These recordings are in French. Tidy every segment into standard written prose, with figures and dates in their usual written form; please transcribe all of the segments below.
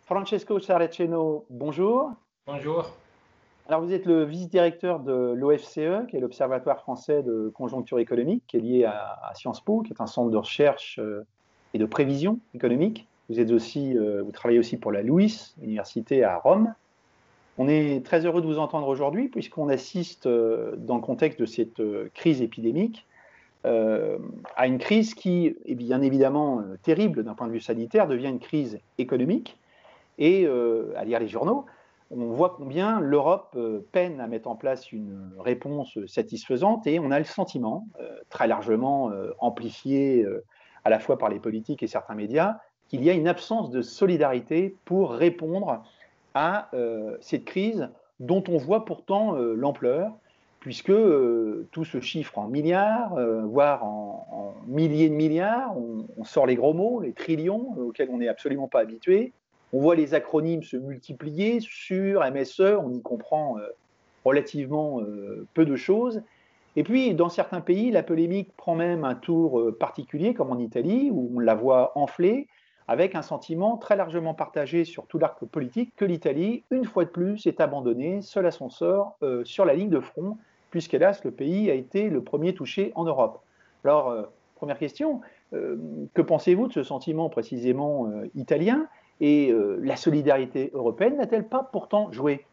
Francesco Saraceno, bonjour. Bonjour. Alors vous êtes le vice-directeur de l'OFCE, qui est l'Observatoire français de conjoncture économique, qui est lié à Sciences Po, qui est un centre de recherche et de prévision économique. Vous êtes aussi, vous travaillez aussi pour la LUISS, université à Rome. On est très heureux de vous entendre aujourd'hui, puisqu'on assiste, dans le contexte de cette crise épidémique, à une crise qui est bien évidemment terrible d'un point de vue sanitaire, devient une crise économique. Et à lire les journaux, on voit combien l'Europe peine à mettre en place une réponse satisfaisante, et on a le sentiment, très largement amplifié à la fois par les politiques et certains médias, qu'il y a une absence de solidarité pour répondre à cette crise dont on voit pourtant l'ampleur, puisque tout se chiffre en milliards, voire en milliers de milliards. On sort les gros mots, les trillions, auxquels on n'est absolument pas habitué. On voit les acronymes se multiplier sur MSE, on y comprend relativement peu de choses. Et puis, dans certains pays, la polémique prend même un tour particulier, comme en Italie, où on la voit enfler, avec un sentiment très largement partagé sur tout l'arc politique que l'Italie, une fois de plus, est abandonnée, seule à son sort, sur la ligne de front, puisqu'hélas, le pays a été le premier touché en Europe. Alors, première question, que pensez-vous de ce sentiment précisément italien? Et la solidarité européenne n'a-t-elle pas pourtant joué?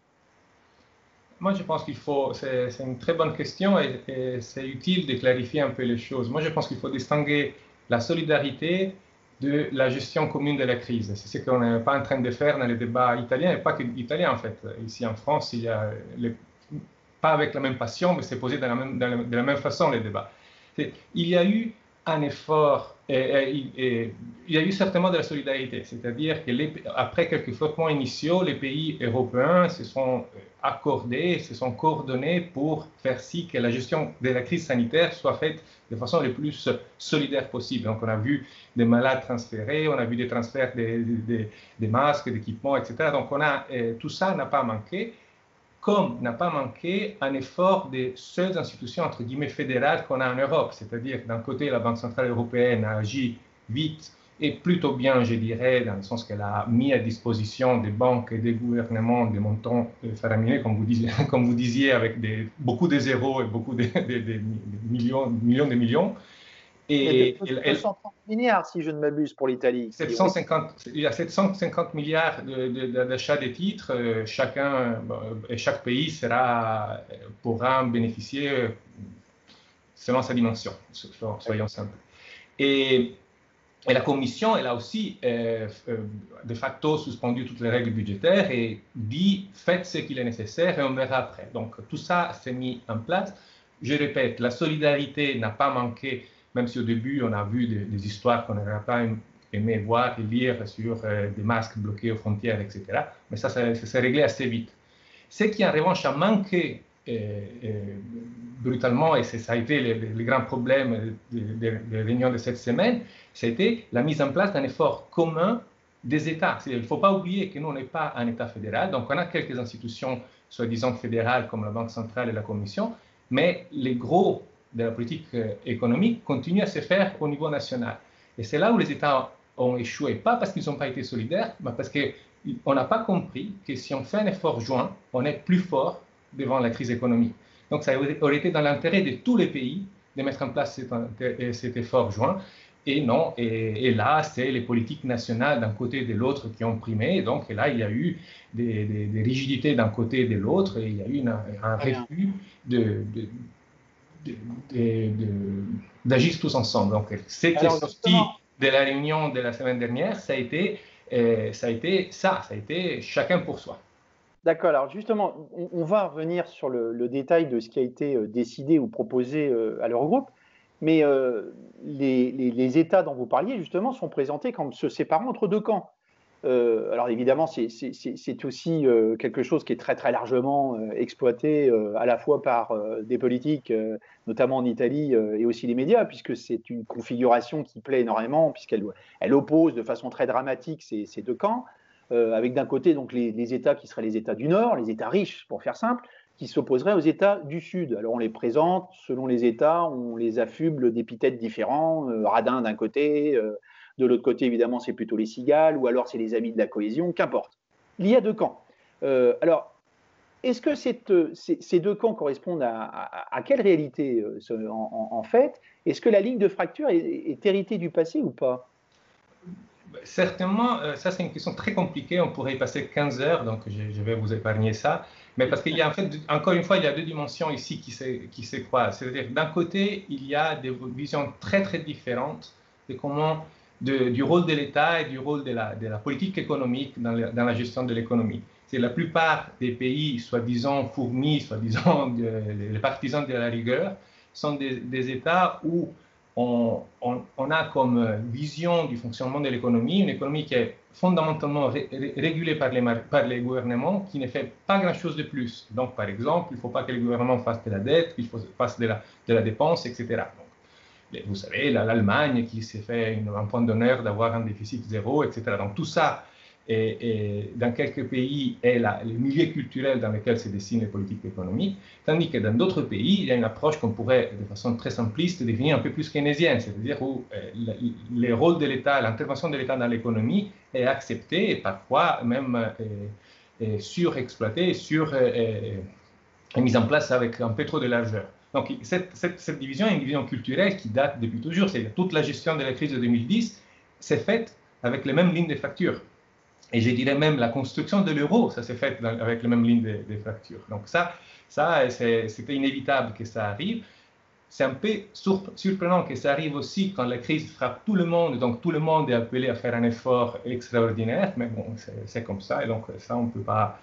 Moi, je pense qu'il faut, c'est une très bonne question et c'est utile de clarifier un peu les choses. Moi, je pense qu'il faut distinguer la solidarité de la gestion commune de la crise. C'est ce qu'on n'est pas en train de faire dans les débats italiens, et pas que italiens en fait. Ici en France, il y a pas avec la même passion, mais c'est posé de la même façon les débats. Il y a eu un effort, il y a eu certainement de la solidarité, c'est-à-dire qu'après quelques frottements initiaux, les pays européens se sont accordés, se sont coordonnés pour faire si que la gestion de la crise sanitaire soit faite de façon la plus solidaire possible. Donc on a vu des malades transférés, on a vu des transferts des masques, d'équipements, etc. Donc tout ça n'a pas manqué, comme n'a pas manqué un effort des seules institutions, entre guillemets, fédérales qu'on a en Europe. C'est-à-dire, d'un côté, la Banque centrale européenne a agi vite et plutôt bien, je dirais, dans le sens qu'elle a mis à disposition des banques et des gouvernements des montants faramineux, comme vous disiez, avec beaucoup de zéros et beaucoup de millions de millions. Et 230 milliards, si je ne m'abuse, pour l'Italie. 750, il y a 750 milliards d'achats des titres. Chaque pays pourra en bénéficier selon sa dimension, soyons simples. Et la Commission, elle a aussi de facto suspendu toutes les règles budgétaires et dit faites ce qu'il est nécessaire et on verra après. Donc tout ça s'est mis en place. Je répète, la solidarité n'a pas manqué, même si au début on a vu des histoires qu'on n'aurait pas aimé voir et lire sur des masques bloqués aux frontières, etc. Mais ça s'est réglé assez vite. Ce qui en revanche a manqué brutalement, et ça a été le grand problème des réunions de cette semaine, c'était la mise en place d'un effort commun des États. Il ne faut pas oublier que nous, on n'est pas un État fédéral, donc on a quelques institutions soi-disant fédérales comme la Banque centrale et la Commission, mais les gros de la politique économique continuent à se faire au niveau national. Et c'est là où les États ont échoué, pas parce qu'ils n'ont pas été solidaires, mais parce qu'on n'a pas compris que si on fait un effort joint, on est plus fort devant la crise économique. Donc ça aurait été dans l'intérêt de tous les pays de mettre en place cet effort joint. Et non, et là, c'est les politiques nationales d'un côté et de l'autre qui ont primé. Et donc là, il y a eu des rigidités d'un côté et de l'autre, et il y a eu un refus d'agir tous ensemble. Donc, ce qui est sorti de la réunion de la semaine dernière, ça a été chacun pour soi. D'accord, alors justement, on va revenir sur le détail de ce qui a été décidé ou proposé à l'Eurogroupe, mais les États dont vous parliez, justement, sont présentés comme se séparant entre deux camps. Alors évidemment, c'est aussi quelque chose qui est très très largement exploité à la fois par des politiques, notamment en Italie, et aussi les médias, puisque c'est une configuration qui plaît énormément, puisqu'elle oppose de façon très dramatique ces deux camps, avec d'un côté donc les États qui seraient les États du Nord, les États riches pour faire simple, qui s'opposeraient aux États du Sud. Alors on les présente, selon les États, on les affuble d'épithètes différents, radins d'un côté, de l'autre côté évidemment c'est plutôt les cigales, ou alors c'est les amis de la cohésion, qu'importe. Il y a deux camps. Alors, est-ce que ces deux camps correspondent à quelle réalité en fait? Est-ce que la ligne de fracture est héritée du passé ou pas? Certainement, ça c'est une question très compliquée, on pourrait y passer 15 heures, donc je vais vous épargner ça. Mais parce qu'il y a en fait, encore une fois, il y a deux dimensions ici qui se croisent. C'est-à-dire, d'un côté, il y a des visions très très différentes de comment, du rôle de l'État et du rôle de la politique économique dans la gestion de l'économie. C'est la plupart des pays, soi-disant fournis, soi-disant les partisans de la rigueur, sont des États où on a comme vision du fonctionnement de l'économie une économie qui est fondamentalement régulée par les gouvernements, qui ne fait pas grand-chose de plus. Donc, par exemple, il ne faut pas que les gouvernements fassent de la dette, qu'il fasse de la dépense, etc. Donc, vous savez, l'Allemagne qui s'est fait un point d'honneur d'avoir un déficit zéro, etc. Donc, tout ça, et dans quelques pays, est le milieu culturel dans lequel se dessinent les politiques économiques, tandis que dans d'autres pays, il y a une approche qu'on pourrait, de façon très simpliste, définir un peu plus keynésienne, c'est-à-dire où le rôle de l'État, l'intervention de l'État dans l'économie est acceptée et parfois même surexploitée, mise en place avec un peu trop de largeur. Donc cette division est une division culturelle qui date depuis toujours. C'est toute la gestion de la crise de 2010 s'est faite avec les mêmes lignes de fracture. Et je dirais même la construction de l'euro, ça s'est fait avec les mêmes lignes de fracture. Donc ça c'était inévitable que ça arrive. C'est un peu surprenant que ça arrive aussi quand la crise frappe tout le monde, donc tout le monde est appelé à faire un effort extraordinaire, mais bon, c'est comme ça, et donc ça, on ne peut pas...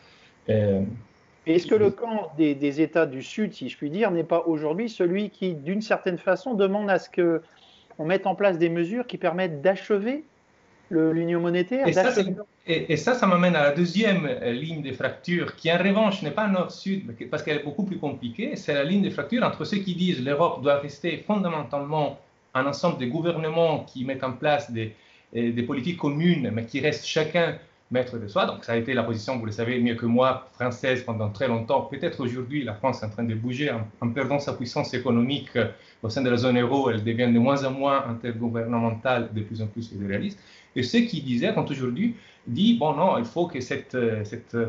Est-ce que le camp des États du Sud, si je puis dire, n'est pas aujourd'hui celui qui, d'une certaine façon, demande à ce qu'on mette en place des mesures qui permettent d'achever l'union monétaire? Et ça m'amène à la deuxième ligne de fracture, qui en revanche n'est pas nord-sud, parce qu'elle est beaucoup plus compliquée. C'est la ligne de fracture entre ceux qui disent que l'Europe doit rester fondamentalement un ensemble de gouvernements qui mettent en place des politiques communes, mais qui restent chacun maître de soi. Donc ça a été la position, vous le savez mieux que moi, française pendant très longtemps. Peut-être aujourd'hui, la France est en train de bouger en perdant sa puissance économique au sein de la zone euro. Elle devient de moins en moins intergouvernementale, de plus en plus fédéraliste. Et ceux qui disaient, quand aujourd'hui, dit, bon non, il faut que cette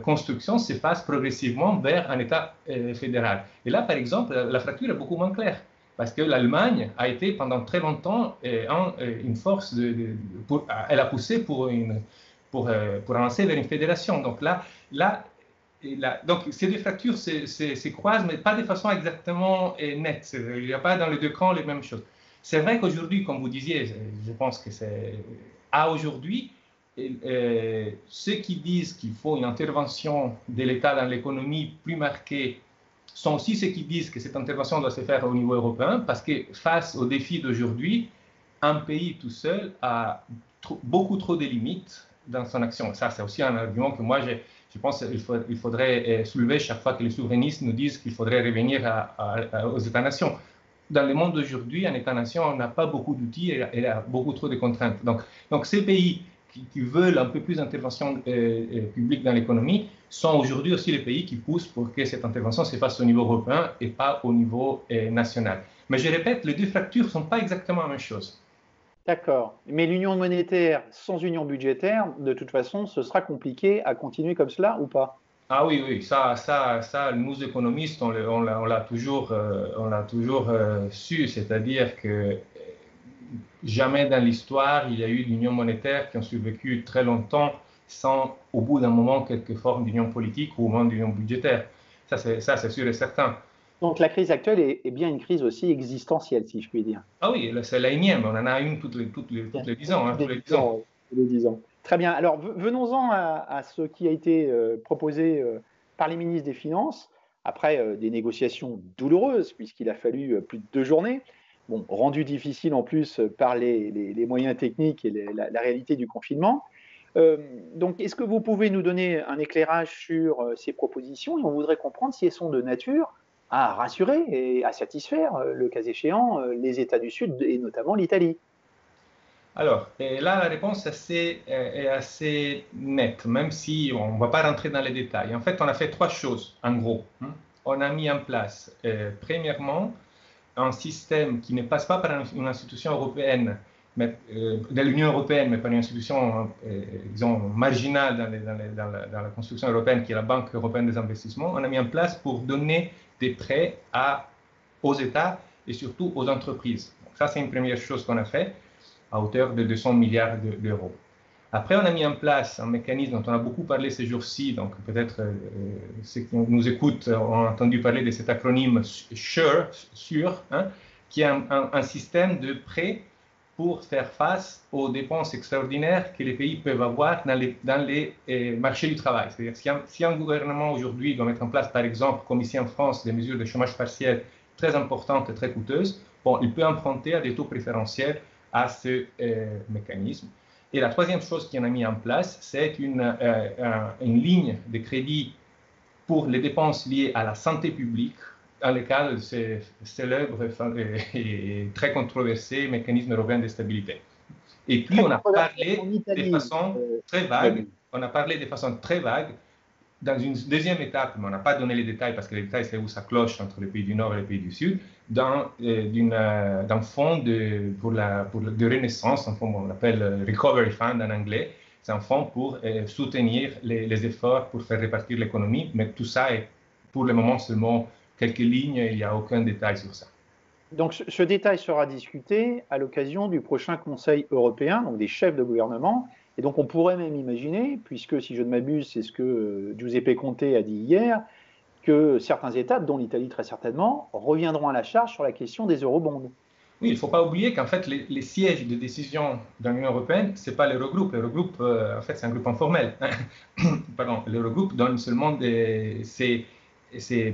construction se fasse progressivement vers un État fédéral. Et là, par exemple, la fracture est beaucoup moins claire, parce que l'Allemagne a été pendant très longtemps une force, elle a poussé pour avancer vers une fédération. Donc donc ces deux fractures se croisent, mais pas de façon exactement nette. Il n'y a pas dans les deux camps les mêmes choses. C'est vrai qu'aujourd'hui, comme vous disiez, je pense que c'est à aujourd'hui, ceux qui disent qu'il faut une intervention de l'État dans l'économie plus marquée sont aussi ceux qui disent que cette intervention doit se faire au niveau européen, parce que face aux défis d'aujourd'hui, un pays tout seul a beaucoup trop de limites dans son action. Ça, c'est aussi un argument que moi, je pense qu'il faudrait soulever chaque fois que les souverainistes nous disent qu'il faudrait revenir aux États-nations. Dans le monde d'aujourd'hui, un État-nation n'a pas beaucoup d'outils et a beaucoup trop de contraintes. Donc ces pays qui veulent un peu plus d'intervention publique dans l'économie sont aujourd'hui aussi les pays qui poussent pour que cette intervention se fasse au niveau européen et pas au niveau national. Mais je répète, les deux fractures ne sont pas exactement la même chose. D'accord. Mais l'union monétaire sans union budgétaire, de toute façon, ce sera compliqué à continuer comme cela ou pas? Ah oui, ça, nous économistes, on l'a toujours su, c'est-à-dire que jamais dans l'histoire il y a eu d'union monétaire qui ont survécu très longtemps sans, au bout d'un moment, quelque forme d'union politique ou au moins d'union budgétaire. Ça, c'est sûr et certain. Donc la crise actuelle est bien une crise aussi existentielle, si je puis dire. Ah oui, c'est la énième, on en a une toutes les 10 ans. Tous les 10 ans. Tous les 10 ans. Très bien. Alors venons-en à ce qui a été proposé par les ministres des Finances, après des négociations douloureuses, puisqu'il a fallu plus de 2 journées, bon, rendu difficile en plus par les moyens techniques et la réalité du confinement. Donc, est-ce que vous pouvez nous donner un éclairage sur ces propositions, et on voudrait comprendre si elles sont de nature à rassurer et à satisfaire, le cas échéant, les États du Sud et notamment l'Italie? Alors, là, la réponse est assez nette, même si on ne va pas rentrer dans les détails. En fait, on a fait 3 choses, en gros. on a mis en place, premièrement, un système qui ne passe pas par une institution européenne, de l'Union européenne, mais par une institution, disons, marginale dans la construction européenne, qui est la Banque européenne des investissements. On a mis en place pour donner des prêts aux États et surtout aux entreprises. Donc ça, c'est une première chose qu'on a fait, à hauteur de 200 milliards d'euros. Après, on a mis en place un mécanisme dont on a beaucoup parlé ces jours-ci, donc peut-être ceux qui nous écoutent ont entendu parler de cet acronyme SURE, hein, qui est un système de prêts pour faire face aux dépenses extraordinaires que les pays peuvent avoir dans les marchés du travail. C'est-à-dire si un gouvernement aujourd'hui doit mettre en place, par exemple, comme ici en France, des mesures de chômage partiel très importantes et très coûteuses, bon, il peut emprunter à des taux préférentiels à ce mécanisme. Et la troisième chose qu'on a mis en place, c'est une ligne de crédit pour les dépenses liées à la santé publique dans le cadre de ce célèbre et très controversé mécanisme européen de stabilité. Et puis, on a parlé de façon très vague, dans une deuxième étape, mais on n'a pas donné les détails parce que les détails, c'est où ça cloche entre les pays du Nord et les pays du Sud, d'un fonds de renaissance, un fonds qu'on appelle Recovery Fund en anglais. C'est un fonds pour soutenir les efforts pour faire répartir l'économie, mais tout ça est pour le moment seulement quelques lignes, il n'y a aucun détail sur ça. Donc ce détail sera discuté à l'occasion du prochain Conseil européen, donc des chefs de gouvernement. Et donc on pourrait même imaginer, puisque si je ne m'abuse, c'est ce que Giuseppe Conte a dit hier, que certains États, dont l'Italie très certainement, reviendront à la charge sur la question des eurobonds. Oui, il ne faut pas oublier qu'en fait, les sièges de décision dans l'Union européenne, ce n'est pas l'Eurogroupe. L'Eurogroupe, en fait, c'est un groupe informel. Pardon, l'Eurogroupe donne seulement ses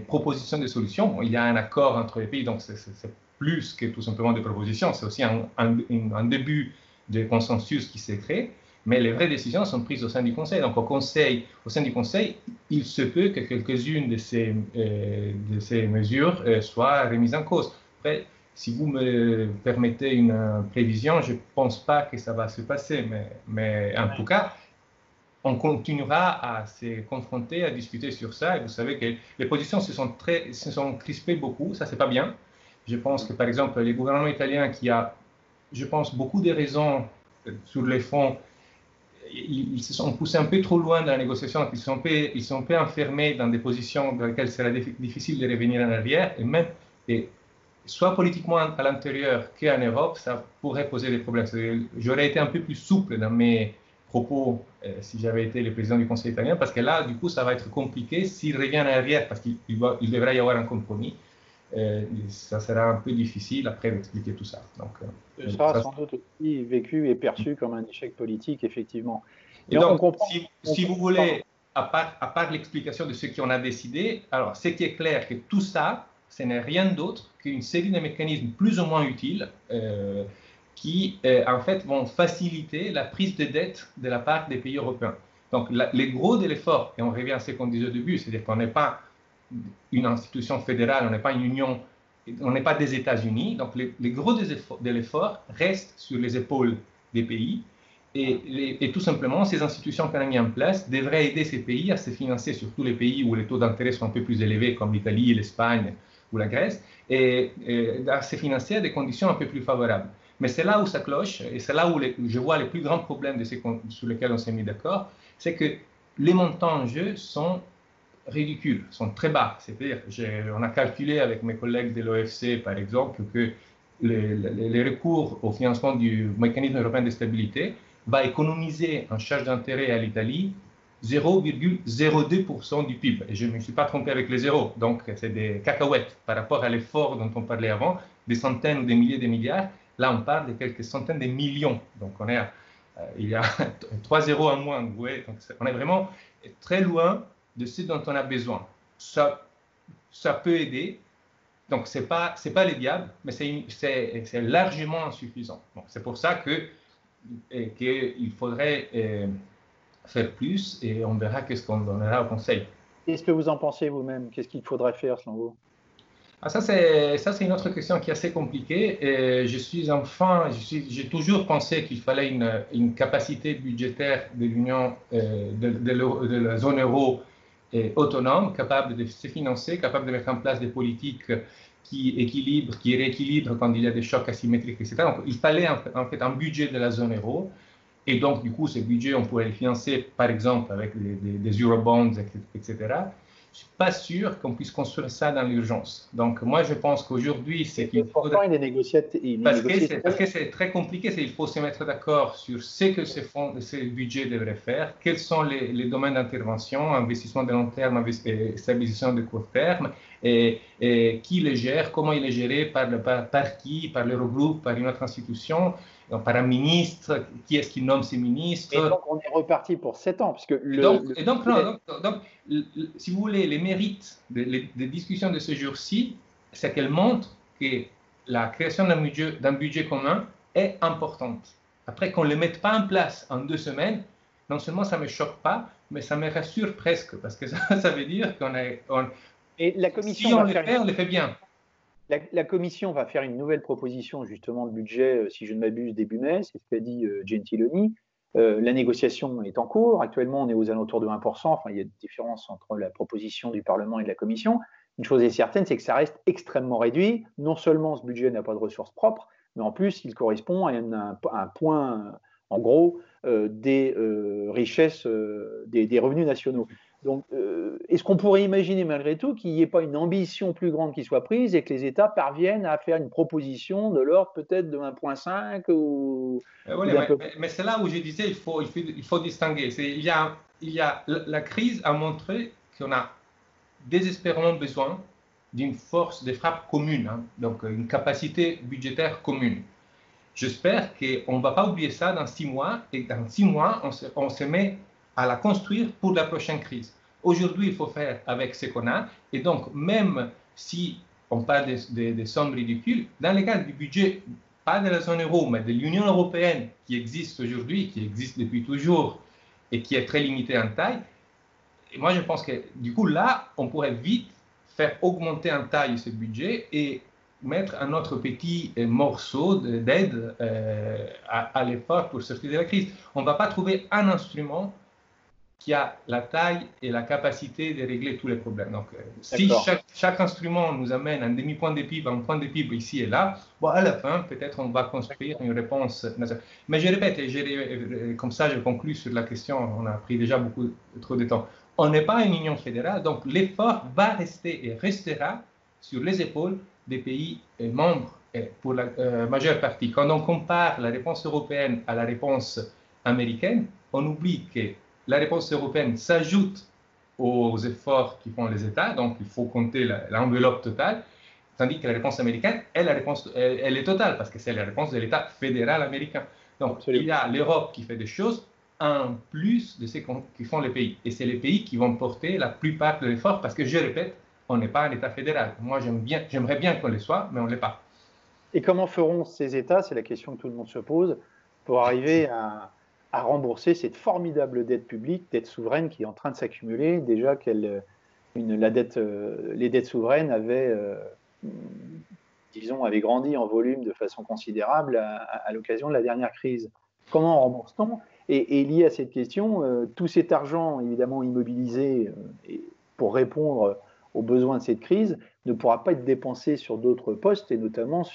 propositions de solutions. Bon, il y a un accord entre les pays, donc c'est plus que tout simplement des propositions. C'est aussi un début de consensus qui s'est créé. Mais les vraies décisions sont prises au sein du Conseil. Donc au sein du Conseil, il se peut que quelques-unes de ces mesures soient remises en cause. Après, si vous me permettez une prévision, je ne pense pas que ça va se passer. Mais en tout cas, on continuera à se confronter, à discuter sur ça. Et vous savez que les positions se sont crispées beaucoup. Ça, c'est pas bien. Je pense que, par exemple, les gouvernements italiens qui a, je pense, beaucoup de raisons sur les fonds, ils se sont poussés un peu trop loin dans la négociation, ils sont un peu enfermés dans des positions dans lesquelles il sera difficile de revenir en arrière, et soit politiquement à l'intérieur qu'en Europe, ça pourrait poser des problèmes. J'aurais été un peu plus souple dans mes propos si j'avais été le président du Conseil italien, parce que là, du coup, ça va être compliqué s'il revient en arrière, parce qu'il devrait y avoir un compromis. Ça sera un peu difficile après d'expliquer tout ça. Donc, ce sera sans doute aussi vécu et perçu comme un échec politique, effectivement. Et donc, si vous voulez, à part l'explication de ce qu'on a décidé, alors ce qui est clair, que tout ça, ce n'est rien d'autre qu'une série de mécanismes plus ou moins utiles qui, en fait, vont faciliter la prise de dette de la part des pays européens. Donc, les gros de l'effort, et on revient à ce qu'on disait au début, c'est-à-dire qu'on n'est pas une institution fédérale, on n'est pas une union, on n'est pas des États-Unis. Donc, les gros de l'effort restent sur les épaules des pays. Et tout simplement, ces institutions qu'on a mises en place devraient aider ces pays à se financer, surtout les pays où les taux d'intérêt sont un peu plus élevés, comme l'Italie, l'Espagne ou la Grèce, et à se financer à des conditions un peu plus favorables. Mais c'est là où ça cloche, et c'est là où je vois les plus grands problèmes sur lesquels on s'est mis d'accord, c'est que les montants en jeu sont ridicules, sont très bas. C'est-à-dire, on a calculé avec mes collègues de l'OFCE, par exemple, que les recours au financement du mécanisme européen de stabilité va économiser en charge d'intérêt à l'Italie 0,02% du PIB. Et je ne me suis pas trompé avec les zéros. Donc, c'est des cacahuètes par rapport à l'effort dont on parlait avant, des centaines ou des milliers de milliards. Là, on parle de quelques centaines de millions. Donc, il y a 3 zéros en moins. Vous voyez. Donc, on est vraiment très loin de ce dont on a besoin. Ça peut aider. Donc, ce n'est pas les diables, mais c'est largement insuffisant. Donc, c'est pour ça qu'il faudrait faire plus, et on verra qu'est-ce qu'on donnera au Conseil. Qu'est-ce que vous en pensez vous-même? Qu'est-ce qu'il faudrait faire selon vous? Ça, c'est une autre question qui est assez compliquée. Et j'ai toujours pensé qu'il fallait une capacité budgétaire de l'Union, de la zone euro autonome, capable de se financer, capable de mettre en place des politiques qui équilibrent, qui rééquilibrent quand il y a des chocs asymétriques, etc. Donc, il fallait en fait un budget de la zone euro. Et donc, du coup, ce budget, on pourrait le financer, par exemple, avec des eurobonds, etc. Je ne suis pas sûr qu'on puisse construire ça dans l'urgence. Donc, moi, je pense qu'aujourd'hui, c'est qu'il faut... Pourquoi il est négocié? Parce que c'est très compliqué. Il faut se mettre d'accord sur ce que ce budget devrait faire, quels sont les domaines d'intervention, investissement de long terme, stabilisation de court terme, et qui les gère, comment il est géré, par qui, par l'Eurogroupe, par une autre institution, donc par un ministre, qui est-ce qui nomme ces ministres. Et donc, on est reparti pour 7 ans. Parce que si vous voulez, les mérites des discussions de ce jour-ci, c'est qu'elles montrent que la création d'un budget commun est importante. Après, qu'on ne le mette pas en place en 2 semaines, non seulement ça ne me choque pas, mais ça me rassure presque, parce que ça veut dire et la commission si on le fait bien. La Commission va faire une nouvelle proposition justement de budget, si je ne m'abuse, début mai, c'est ce qu'a dit Gentiloni. La négociation est en cours. Actuellement, on est aux alentours de 1%. Enfin, il y a une différence entre la proposition du Parlement et de la Commission. Une chose est certaine, c'est que ça reste extrêmement réduit. Non seulement ce budget n'a pas de ressources propres, mais en plus, il correspond à un point, en gros, des richesses, des revenus nationaux. Donc, est-ce qu'on pourrait imaginer malgré tout qu'il n'y ait pas une ambition plus grande qui soit prise et que les États parviennent à faire une proposition de l'ordre peut-être de 1,5 ou mais c'est là où je disais il faut distinguer. La crise a montré qu'on a désespérément besoin d'une force de frappe commune, donc une capacité budgétaire commune. J'espère qu'on ne va pas oublier ça dans 6 mois, et dans 6 mois, on se met à la construire pour la prochaine crise. Aujourd'hui, il faut faire avec ce qu'on a, et donc même si on parle des sommes ridicules, dans le cadre du budget, pas de la zone euro, mais de l'Union européenne qui existe aujourd'hui, qui existe depuis toujours, et qui est très limitée en taille, et moi je pense que du coup là, on pourrait vite faire augmenter en taille ce budget et mettre un autre petit morceau d'aide à l'effort pour sortir de la crise. On ne va pas trouver un instrument qui a la taille et la capacité de régler tous les problèmes. Donc, si chaque instrument nous amène un demi-point de PIB, un point de PIB ici et là, bon, à la fin, peut-être on va construire une réponse. Mais je répète, et comme ça je conclue sur la question, on a pris déjà beaucoup trop de temps. On n'est pas une union fédérale, donc l'effort va rester et restera sur les épaules des pays membres pour la majeure partie. Quand on compare la réponse européenne à la réponse américaine, on oublie que la réponse européenne s'ajoute aux efforts qui font les États, donc il faut compter l'enveloppe totale, tandis que la réponse américaine, elle est totale, parce que c'est la réponse de l'État fédéral américain. Donc absolument, il y a l'Europe qui fait des choses en plus de ce qui font les pays. Et c'est les pays qui vont porter la plupart de l'effort, parce que je répète, on n'est pas un État fédéral. Moi, j'aimerais bien qu'on le soit, mais on ne l'est pas. Et comment feront ces États, c'est la question que tout le monde se pose, pour arriver à rembourser cette formidable dette publique, dette souveraine qui est en train de s'accumuler. Déjà les dettes souveraines avaient grandi en volume de façon considérable à l'occasion de la dernière crise. Comment rembourse-t-on ? Et lié à cette question, tout cet argent évidemment immobilisé pour répondre aux besoins de cette crise ne pourra pas être dépensé sur d'autres postes, et notamment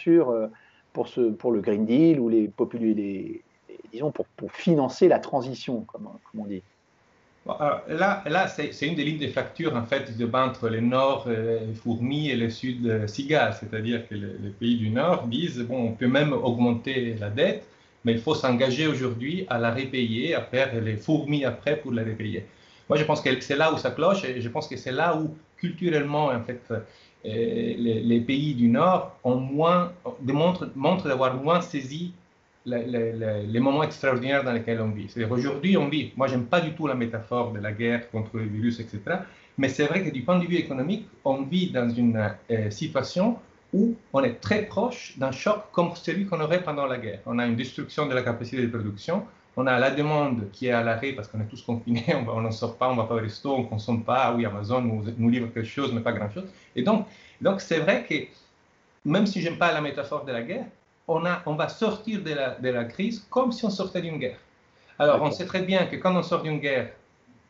pour le Green Deal ou disons pour financer la transition, comme on dit. Alors, là c'est une des lignes de fracture en fait entre le nord fourmi et le sud cigale, c'est-à-dire que les pays du nord disent bon, on peut même augmenter la dette, mais il faut s'engager aujourd'hui à la repayer, à faire les fourmis après pour la repayer. Moi, je pense que c'est là où ça cloche, et je pense que c'est là où culturellement, en fait, les pays du Nord montrent d'avoir moins saisi les moments extraordinaires dans lesquels on vit. C'est-à-dire aujourd'hui, on vit, moi j'aime pas du tout la métaphore de la guerre contre le virus, etc. Mais c'est vrai que du point de vue économique, on vit dans une situation où on est très proche d'un choc comme celui qu'on aurait pendant la guerre. On a une destruction de la capacité de production, on a la demande qui est à l'arrêt parce qu'on est tous confinés, on n'en sort pas, on ne va pas au resto, on ne consomme pas. Oui, Amazon nous livre quelque chose, mais pas grand-chose. Et donc c'est vrai que même si je n'aime pas la métaphore de la guerre, on va sortir de la crise comme si on sortait d'une guerre. Alors, on sait très bien que quand on sort d'une guerre,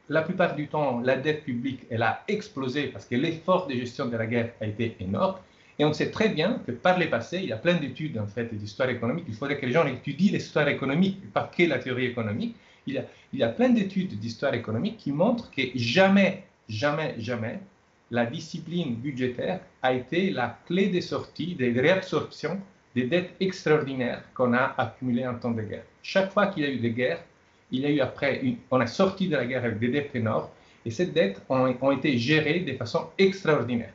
la plupart du temps, la dette publique, elle a explosé parce que l'effort de gestion de la guerre a été énorme. Et on sait très bien que par le passé, il y a plein d'études en fait d'histoire économique. Il faudrait que les gens étudient l'histoire économique, pas que la théorie économique. Il y a plein d'études d'histoire économique qui montrent que jamais, jamais, jamais, la discipline budgétaire a été la clé de sortie, de réabsorption des dettes extraordinaires qu'on a accumulées en temps de guerre. Chaque fois qu'il y a eu des guerres, il y a eu après, on a sorti de la guerre avec des dettes énormes, et ces dettes ont été gérées de façon extraordinaire.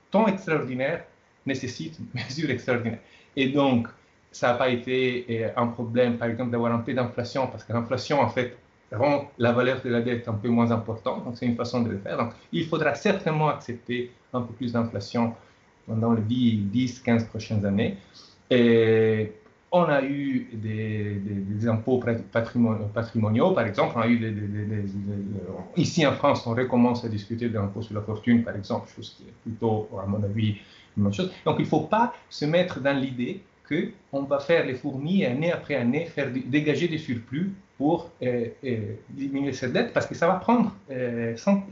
Temps extraordinaire nécessite mesures extraordinaires. Et donc, ça n'a pas été un problème, par exemple, d'avoir un peu d'inflation, parce que l'inflation, en fait, rend la valeur de la dette un peu moins importante. Donc, c'est une façon de le faire. Donc, il faudra certainement accepter un peu plus d'inflation pendant les 10-15 prochaines années. Et on a eu des impôts patrimoniaux, par exemple. On a eu ici en France, on recommence à discuter de l'impôt sur la fortune, par exemple, chose qui est plutôt, à mon avis, une bonne chose. Donc, il ne faut pas se mettre dans l'idée qu'on va faire les fourmis année après année, dégager des surplus pour diminuer cette dette, parce que ça va prendre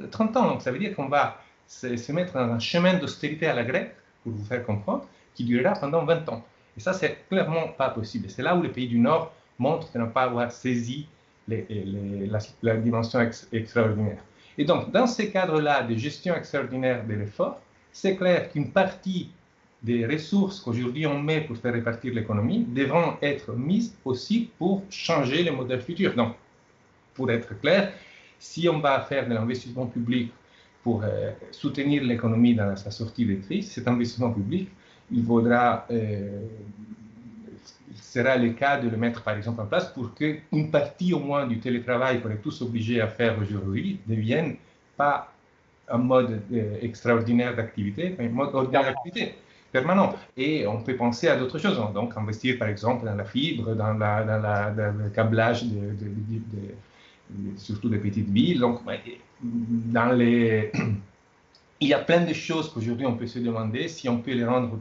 30 ans. Donc, ça veut dire qu'on va se mettre dans un chemin d'austérité à la grecque, pour vous faire comprendre, qui durera pendant 20 ans. Et ça, c'est clairement pas possible. C'est là où les pays du Nord montrent de ne pas avoir saisi la dimension extraordinaire. Et donc, dans ces cadres-là de gestion extraordinaire de l'effort, c'est clair qu'une partie des ressources qu'aujourd'hui on met pour faire répartir l'économie devront être mises aussi pour changer les modèles futurs. Donc, pour être clair, si on va faire de l'investissement public pour soutenir l'économie dans sa sortie de crise, cet investissement public, il vaudra, sera le cas de le mettre par exemple en place pour qu'une partie au moins du télétravail qu'on est tous obligés à faire aujourd'hui devienne pas un mode extraordinaire d'activité, mais un mode ordinaire d'activité permanent. Et on peut penser à d'autres choses, donc investir par exemple dans la fibre, dans le câblage surtout des petites villes. Donc, dans les... Il y a plein de choses qu'aujourd'hui on peut se demander si on peut les rendre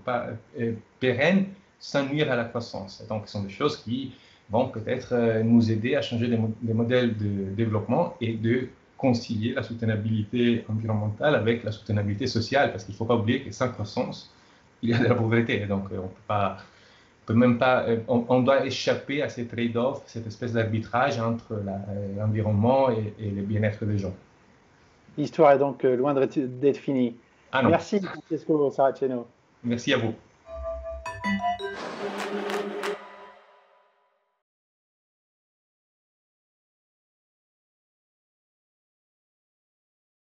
pérennes sans nuire à la croissance. Donc, ce sont des choses qui vont peut-être nous aider à changer des modèles de développement et de concilier la soutenabilité environnementale avec la soutenabilité sociale, parce qu'il ne faut pas oublier que sans croissance, il y a de la pauvreté. Donc, on doit échapper à ces trade-offs, cette espèce d'arbitrage entre l'environnement et le bien-être des gens. L'histoire est donc loin d'être finie. Ah non. Merci, Francesco Saraceno. Merci à vous.